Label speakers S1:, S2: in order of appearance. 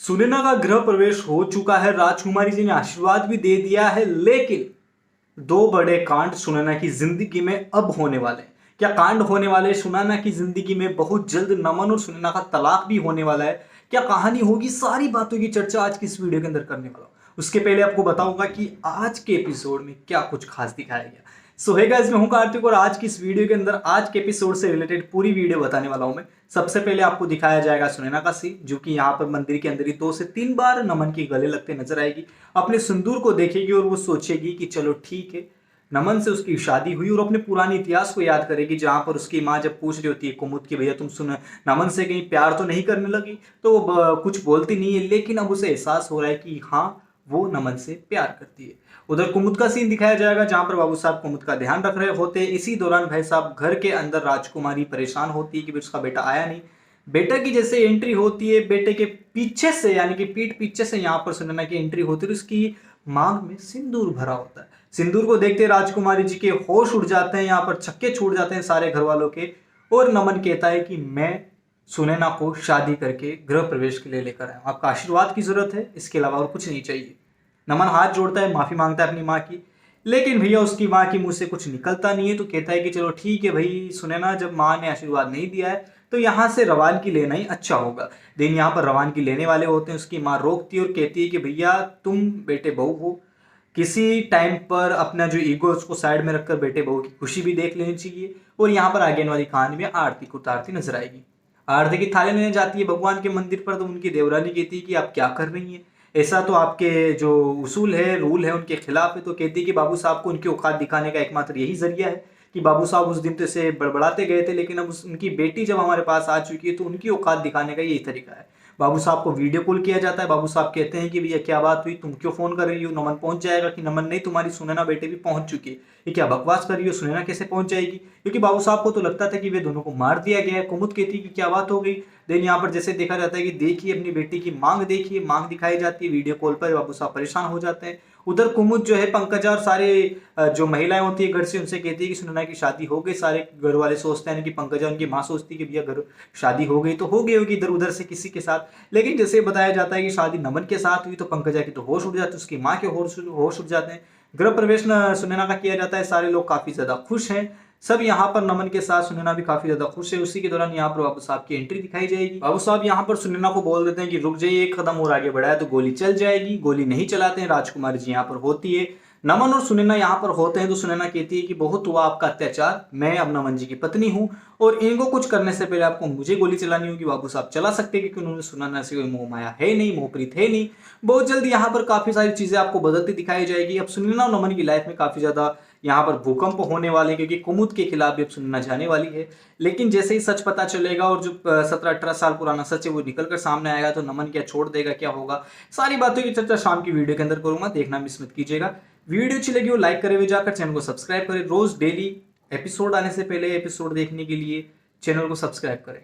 S1: सुनैना का गृह प्रवेश हो चुका है, राजकुमारी जी ने आशीर्वाद भी दे दिया है, लेकिन दो बड़े कांड सुनैना की जिंदगी में अब होने वाले हैं। क्या कांड होने वाले हैं सुनैना की जिंदगी में? बहुत जल्द नमन और सुनैना का तलाक भी होने वाला है। क्या कहानी होगी? सारी बातों की चर्चा आज की इस वीडियो के अंदर करने वाला हूं। उसके पहले आपको बताऊंगा कि आज के एपिसोड में क्या कुछ खास दिखाया गया। सो हे गाइस, मैं हूं कार्तिक और आज की इस वीडियो के अंदर आज के एपिसोड से रिलेटेड पूरी वीडियो बताने वाला हूं मैं। सबसे पहले आपको दिखाया जाएगा सुनैना का सीन, जो कि यहाँ पर मंदिर के अंदर ही 2 से 3 बार नमन के गले लगते नजर आएगी। अपने सिंदूर को देखेगी और वो सोचेगी कि चलो ठीक है, नमन से उसकी शादी हुई, और अपने पुराने इतिहास को याद करेगी, जहां पर उसकी माँ जब पूछ रही होती है कुमुद की भैया तुम सुन नमन से कहीं प्यार तो नहीं करने लगी, तो वो कुछ बोलती नहीं है, लेकिन अब उसे एहसास हो रहा है कि हाँ, वो नमन से प्यार करती है। उधर कुमुद का सीन दिखाया जाएगा, जहां पर बाबू साहब कुमुद का ध्यान रख रहे होते हैं। इसी दौरान भाई साहब घर के अंदर राजकुमारी परेशान होती है कि उसका बेटा आया नहीं। बेटा की जैसे एंट्री होती है, बेटे के पीछे से यानी कि पीठ पीछे से यहाँ पर सुनैना की एंट्री होती है, उसकी मांग में सिंदूर भरा होता है। सिंदूर को देखते राजकुमारी जी के होश उड़ जाते हैं, यहाँ पर छक्के छूट जाते हैं सारे घर वालों के। और नमन कहता है कि मैं सुनैना को शादी करके गृह प्रवेश के लिए लेकर आया हूं, आपका आशीर्वाद की जरूरत है, इसके अलावा और कुछ नहीं चाहिए। नमन हाथ जोड़ता है, माफी मांगता है अपनी माँ की, लेकिन भैया उसकी माँ की मुंह से कुछ निकलता नहीं है। तो कहता है कि चलो ठीक है भाई सुनैना, जब माँ ने आशीर्वाद नहीं दिया है तो यहाँ से रवानगी लेना ही अच्छा होगा। दिन यहाँ पर रवानगी लेने वाले होते हैं, उसकी माँ रोकती है और कहती है कि भैया तुम बेटे बहू हो, किसी टाइम पर अपना जो ईगो उसको साइड में रखकर बेटे बहू की खुशी भी देख लेनी चाहिए। और यहाँ पर आगे वाली कहानी में आरती को उतारती नजर आएगी। आरती की थाली लेने जाती है भगवान के मंदिर पर, तो उनकी देवरानी कहती है कि आप क्या कर रही हैं, ऐसा तो आपके जो उसूल है, रूल है, उनके खिलाफ है। तो कहती है कि बाबू साहब को उनकी औकात दिखाने का एकमात्र यही जरिया है कि बाबू साहब उस दिन तो इसे बड़बड़ाते गए थे, लेकिन अब उनकी बेटी जब हमारे पास आ चुकी है तो उनकी औकात दिखाने का यही तरीका है। बाबू साहब को वीडियो कॉल किया जाता है। बाबू साहब कहते हैं कि भैया क्या बात हुई, तुम क्यों फोन कर रही हो? नमन पहुंच जाएगा? कि नमन नहीं, तुम्हारी सुनैना बेटे भी पहुंच चुकी है। ये क्या बकवास कर रही हो, सुनैना कैसे पहुंच जाएगी? क्योंकि बाबू साहब को तो लगता था कि वे दोनों को मार दिया गया है। कुमुद कहती है कि क्या बात हो गई। देन यहाँ पर जैसे देखा जाता है कि देखिए अपनी बेटी की मांग देखिए, मांग दिखाई जाती है वीडियो कॉल पर। बाबू साहब परेशान हो जाते हैं। उधर कुमुद जो है पंकजा और सारे जो महिलाएं होती है घर से, उनसे कहती है कि सुनैना की शादी हो गई। सारे घर वाले सोचते हैं कि पंकजा उनकी माँ सोचती है कि भैया घर शादी हो गई तो हो गई होगी इधर उधर से किसी के साथ। लेकिन जैसे बताया जाता है कि शादी नमन के साथ हुई तो पंकजा की तो होश उड़ जाती है, उसकी माँ के होश उड़ जाते हैं। गृह प्रवेश सुनैना का किया जाता है, सारे लोग काफी ज्यादा खुश हैं। सब यहाँ पर नमन के साथ सुनैना भी काफी ज्यादा खुश है। उसी के दौरान यहाँ पर बाबू साहब की एंट्री दिखाई जाएगी। बाबू साहब यहाँ पर सुनैना को बोल देते हैं कि रुक जाइए, एक कदम और आगे बढ़ाया तो गोली चल जाएगी। गोली नहीं चलाते हैं, राजकुमारी जी यहाँ पर होती है। नमन और सुनैना यहाँ पर होते हैं तो सुनैना कहती है कि बहुत हुआ आपका अत्याचार, मैं अब नमन जी की पत्नी हूँ और इनको कुछ करने से पहले आपको मुझे गोली चलानी होगी। बाबू साहब चला सकते हैं क्योंकि उन्होंने सुनैना से कोई मोह माया है नहीं, मोहप्रीत है नहीं। बहुत जल्द यहाँ पर काफी सारी चीजें आपको बदलती दिखाई जाएगी। अब सुनैना और नमन की लाइफ में काफी ज्यादा यहाँ पर भूकंप होने वाले हैं, क्योंकि कुमुद के खिलाफ भी अब सुनैना जाने वाली है। लेकिन जैसे ही सच पता चलेगा और जो 17-18 साल पुराना सच है वो निकल कर सामने आएगा तो नमन क्या छोड़ देगा, क्या होगा, सारी बातों की चर्चा शाम की वीडियो के अंदर करूंगा, देखना मिस मत कीजिएगा। वीडियो अच्छी लगी हो लाइक करे हुए जाकर चैनल को सब्सक्राइब करें। रोज डेली एपिसोड आने से पहले एपिसोड देखने के लिए चैनल को सब्सक्राइब करें।